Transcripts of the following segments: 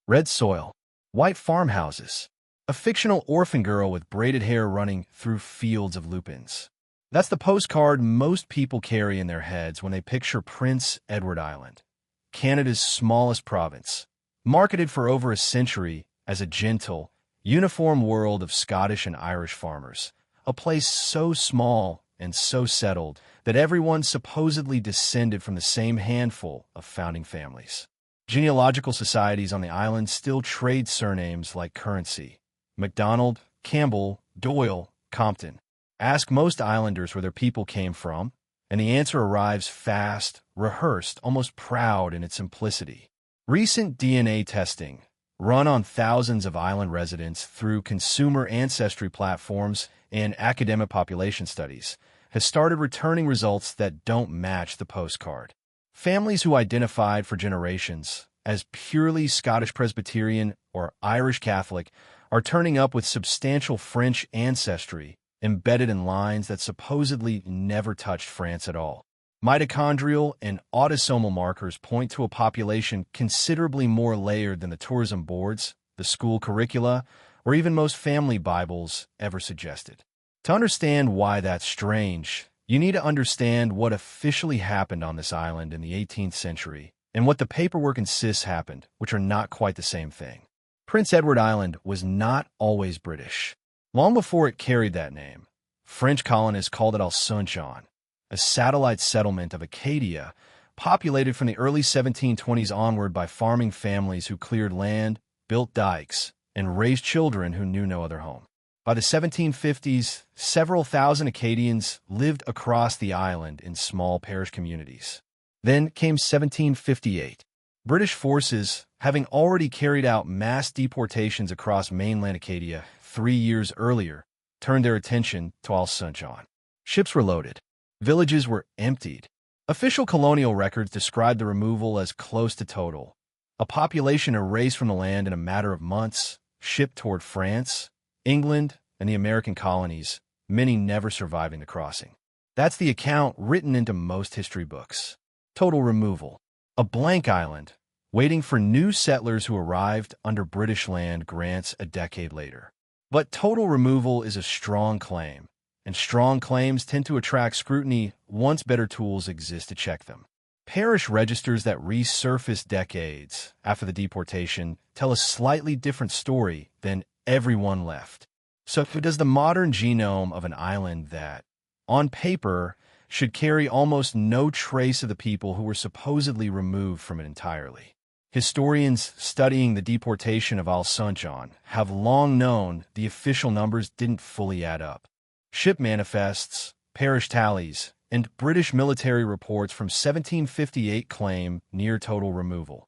Red soil, white farmhouses, a fictional orphan girl with braided hair running through fields of lupins. That's the postcard most people carry in their heads when they picture Prince Edward Island, Canada's smallest province, marketed for over a century as a gentle, uniform world of Scottish and Irish farmers, a place so small and so settled that everyone supposedly descended from the same handful of founding families. Genealogical societies on the island still trade surnames like currency: MacDonald, Campbell, Doyle, Compton. Ask most islanders where their people came from, and the answer arrives fast, rehearsed, almost proud in its simplicity. Recent DNA testing, run on thousands of island residents through consumer ancestry platforms and academic population studies, has started returning results that don't match the postcard. Families who identified for generations as purely Scottish Presbyterian or Irish Catholic are turning up with substantial French ancestry embedded in lines that supposedly never touched France at all. Mitochondrial and autosomal markers point to a population considerably more layered than the tourism boards, the school curricula, or even most family Bibles ever suggested. To understand why that's strange, you need to understand what officially happened on this island in the 18th century and what the paperwork insists happened, which are not quite the same thing. Prince Edward Island was not always British. Long before it carried that name, French colonists called it Île Saint-Jean, a satellite settlement of Acadia, populated from the early 1720s onward by farming families who cleared land, built dikes, and raised children who knew no other home. By the 1750s, several thousand Acadians lived across the island in small parish communities. Then came 1758. British forces, having already carried out mass deportations across mainland Acadia 3 years earlier, turned their attention to Île Saint-Jean. Ships were loaded. Villages were emptied. Official colonial records described the removal as close to total. A population erased from the land in a matter of months, shipped toward France, England, and the American colonies, many never surviving the crossing. That's the account written into most history books. Total removal. A blank island, waiting for new settlers who arrived under British land grants a decade later. But total removal is a strong claim, and strong claims tend to attract scrutiny once better tools exist to check them. Parish registers that resurfaced decades after the deportation tell a slightly different story than everyone left. So does the modern genome of an island that, on paper, should carry almost no trace of the people who were supposedly removed from it entirely. Historians studying the deportation of Île Saint-Jean have long known the official numbers didn't fully add up. Ship manifests, parish tallies, and British military reports from 1758 claim near total removal.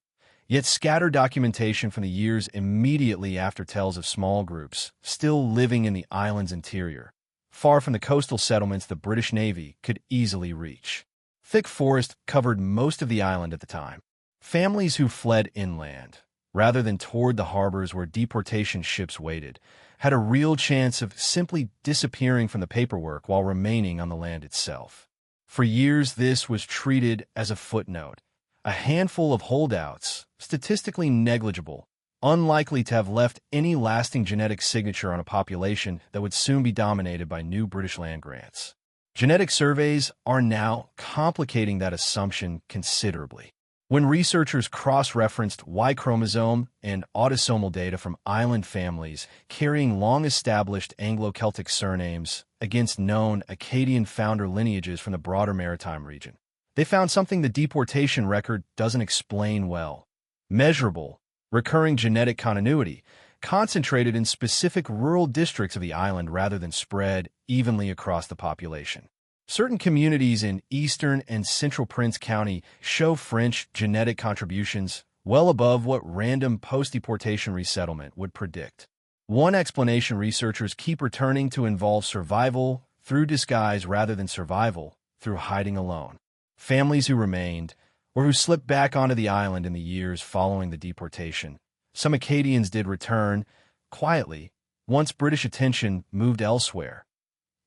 Yet scattered documentation from the years immediately after tells of small groups still living in the island's interior, far from the coastal settlements the British Navy could easily reach. Thick forest covered most of the island at the time. Families who fled inland, rather than toward the harbors where deportation ships waited, had a real chance of simply disappearing from the paperwork while remaining on the land itself. For years, this was treated as a footnote, a handful of holdouts, statistically negligible, unlikely to have left any lasting genetic signature on a population that would soon be dominated by new British land grants. Genetic surveys are now complicating that assumption considerably. When researchers cross-referenced Y chromosome and autosomal data from island families carrying long-established Anglo-Celtic surnames against known Acadian founder lineages from the broader maritime region, they found something the deportation record doesn't explain well: measurable, recurring genetic continuity, concentrated in specific rural districts of the island rather than spread evenly across the population. Certain communities in eastern and central Prince County show French genetic contributions well above what random post-deportation resettlement would predict. One explanation researchers keep returning to involves survival through disguise rather than survival through hiding alone. Families who remained, or who slipped back onto the island in the years following the deportation. Some Acadians did return, quietly, once British attention moved elsewhere,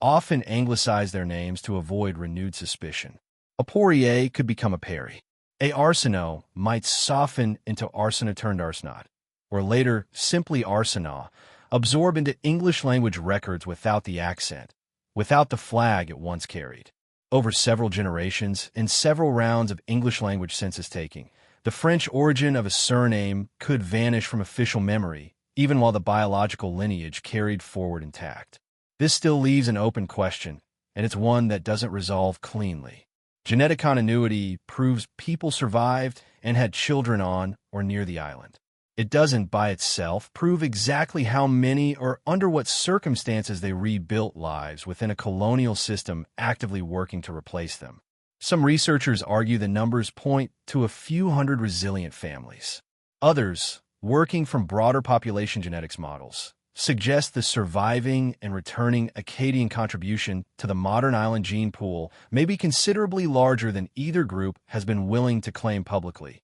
often anglicized their names to avoid renewed suspicion. A Poirier could become a Perry. A Arsenault might soften into Arsena turned Arsenault. or later simply Arsenault, absorb into English-language records without the accent, without the flag it once carried. Over several generations and several rounds of English-language census-taking, the French origin of a surname could vanish from official memory, even while the biological lineage carried forward intact. This still leaves an open question, and it's one that doesn't resolve cleanly. Genetic continuity proves people survived and had children on or near the island. It doesn't, by itself, prove exactly how many or under what circumstances they rebuilt lives within a colonial system actively working to replace them. Some researchers argue the numbers point to a few hundred resilient families. Others, working from broader population genetics models, suggest the surviving and returning Acadian contribution to the modern island gene pool may be considerably larger than either group has been willing to claim publicly,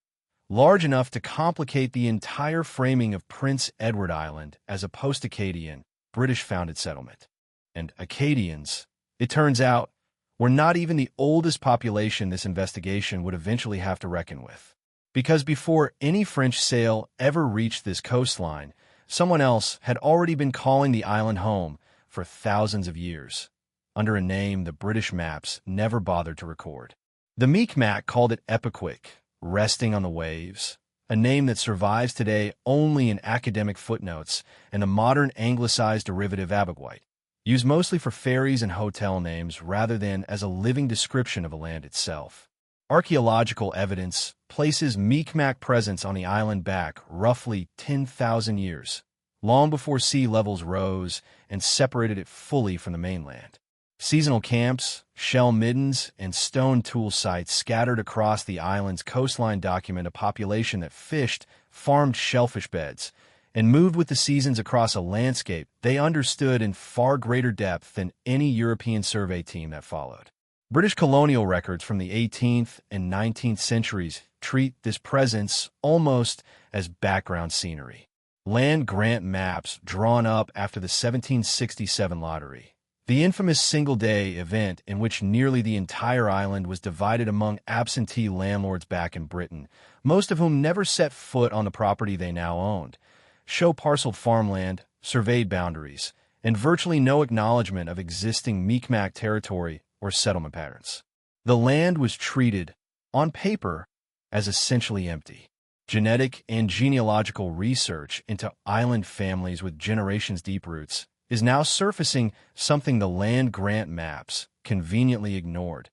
large enough to complicate the entire framing of Prince Edward Island as a post-Acadian, British-founded settlement. And Acadians, it turns out, were not even the oldest population this investigation would eventually have to reckon with. Because before any French sail ever reached this coastline, someone else had already been calling the island home for thousands of years, under a name the British maps never bothered to record. The Mi'kmaq called it Epiquick, resting on the waves, a name that survives today only in academic footnotes and the modern anglicized derivative Abogwite, used mostly for ferries and hotel names rather than as a living description of a land itself. Archaeological evidence places Mi'kmaq presence on the island back roughly 10,000 years, long before sea levels rose and separated it fully from the mainland. Seasonal camps, shell middens, and stone tool sites scattered across the island's coastline document a population that fished, farmed shellfish beds, and moved with the seasons across a landscape they understood in far greater depth than any European survey team that followed. British colonial records from the 18th and 19th centuries treat this presence almost as background scenery. Land grant maps drawn up after the 1767 lottery, the infamous single-day event in which nearly the entire island was divided among absentee landlords back in Britain, most of whom never set foot on the property they now owned, show parceled farmland, surveyed boundaries, and virtually no acknowledgement of existing Mi'kmaq territory or settlement patterns. The land was treated, on paper, as essentially empty. Genetic and genealogical research into island families with generations-deep roots is now surfacing something the land grant maps conveniently ignored.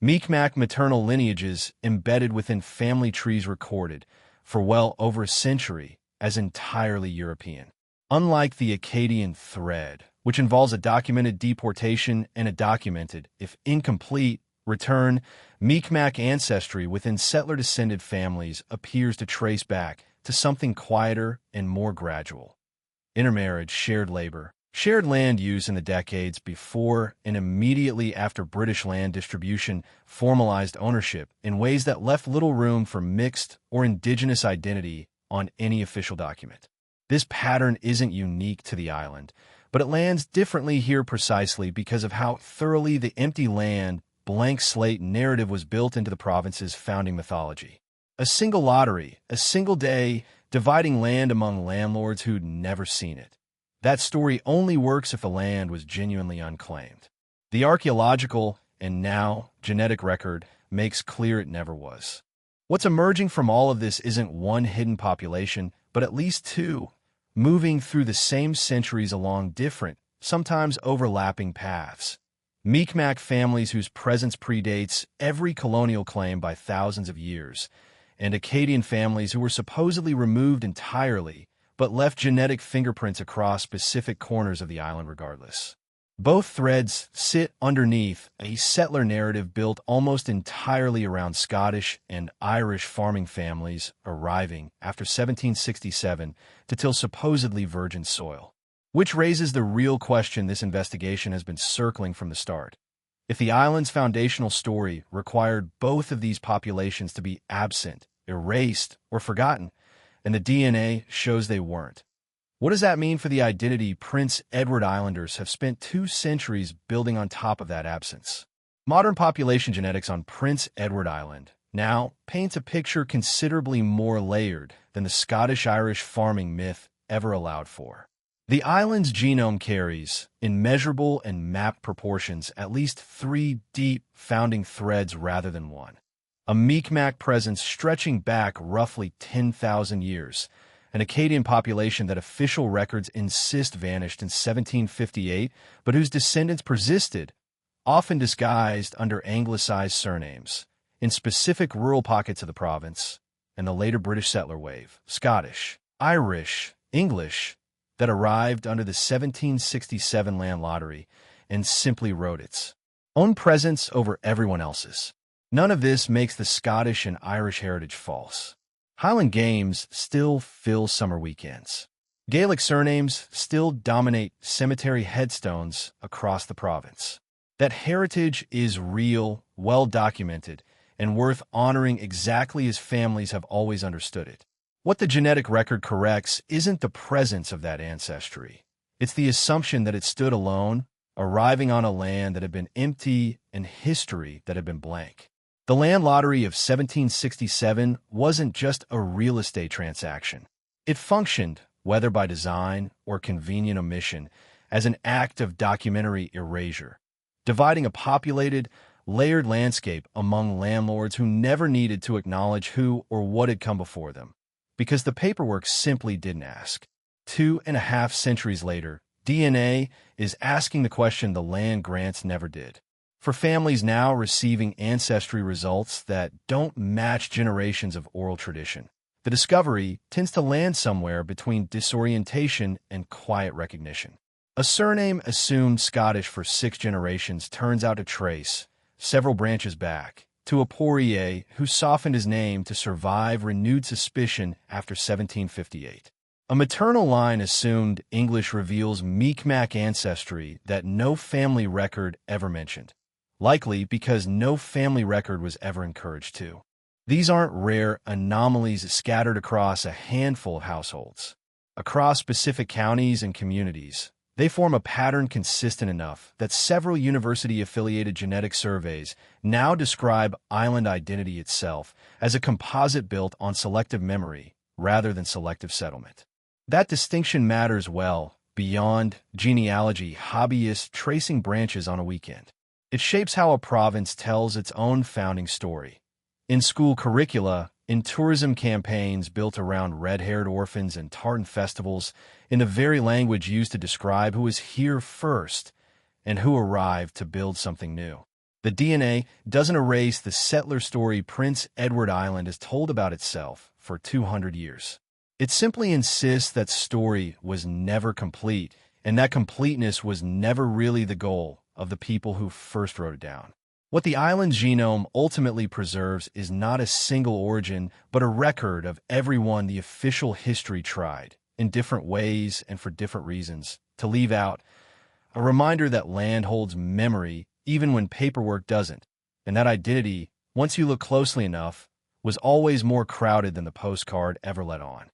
Mi'kmaq maternal lineages embedded within family trees recorded, for well over a century, as entirely European. Unlike the Acadian thread, which involves a documented deportation and a documented, if incomplete, return, Mi'kmaq ancestry within settler-descended families appears to trace back to something quieter and more gradual. Intermarriage, shared labor, shared land use in the decades before and immediately after British land distribution formalized ownership in ways that left little room for mixed or indigenous identity on any official document. This pattern isn't unique to the island, but it lands differently here precisely because of how thoroughly the empty land, blank slate narrative was built into the province's founding mythology. A single lottery, a single day, dividing land among landlords who'd never seen it. That story only works if the land was genuinely unclaimed. The archaeological, and now genetic record, makes clear it never was. What's emerging from all of this isn't one hidden population, but at least two, moving through the same centuries along different, sometimes overlapping paths. Mi'kmaq families whose presence predates every colonial claim by thousands of years, and Acadian families who were supposedly removed entirely, but left genetic fingerprints across specific corners of the island regardless. Both threads sit underneath a settler narrative built almost entirely around Scottish and Irish farming families arriving after 1767 to till supposedly virgin soil. Which raises the real question this investigation has been circling from the start. If the island's foundational story required both of these populations to be absent, erased, or forgotten, and the DNA shows they weren't, what does that mean for the identity Prince Edward Islanders have spent 2 centuries building on top of that absence? Modern population genetics on Prince Edward Island now paints a picture considerably more layered than the Scottish-Irish farming myth ever allowed for. The island's genome carries, in measurable and mapped proportions, at least 3 deep founding threads rather than one. A Mi'kmaq presence stretching back roughly 10,000 years, an Acadian population that official records insist vanished in 1758, but whose descendants persisted, often disguised under anglicized surnames, in specific rural pockets of the province, and the later British settler wave, Scottish, Irish, English, that arrived under the 1767 land lottery and simply wrote its own presence over everyone else's. None of this makes the Scottish and Irish heritage false. Highland games still fill summer weekends. Gaelic surnames still dominate cemetery headstones across the province. That heritage is real, well-documented, and worth honoring exactly as families have always understood it. What the genetic record corrects isn't the presence of that ancestry. It's the assumption that it stood alone, arriving on a land that had been empty and history that had been blank. The land lottery of 1767 wasn't just a real estate transaction. It functioned, whether by design or convenient omission, as an act of documentary erasure, dividing a populated, layered landscape among landlords who never needed to acknowledge who or what had come before them, because the paperwork simply didn't ask. 2.5 centuries later, DNA is asking the question the land grants never did. For families now receiving ancestry results that don't match generations of oral tradition, the discovery tends to land somewhere between disorientation and quiet recognition. A surname assumed Scottish for 6 generations turns out to trace, several branches back, to a Poirier who softened his name to survive renewed suspicion after 1758. A maternal line assumed English reveals Mi'kmaq ancestry that no family record ever mentioned, likely because no family record was ever encouraged to. These aren't rare anomalies scattered across a handful of households. Across specific counties and communities, they form a pattern consistent enough that several university-affiliated genetic surveys now describe island identity itself as a composite built on selective memory rather than selective settlement. That distinction matters well beyond genealogy hobbyists tracing branches on a weekend. It shapes how a province tells its own founding story. In school curricula, in tourism campaigns built around red-haired orphans and tartan festivals, in the very language used to describe who was here first and who arrived to build something new. The DNA doesn't erase the settler story Prince Edward Island has told about itself for 200 years. It simply insists that story was never complete, and that completeness was never really the goal of the people who first wrote it down. What the island's genome ultimately preserves is not a single origin, but a record of everyone the official history tried, in different ways and for different reasons, to leave out. A reminder that land holds memory even when paperwork doesn't, and that identity, once you look closely enough, was always more crowded than the postcard ever let on.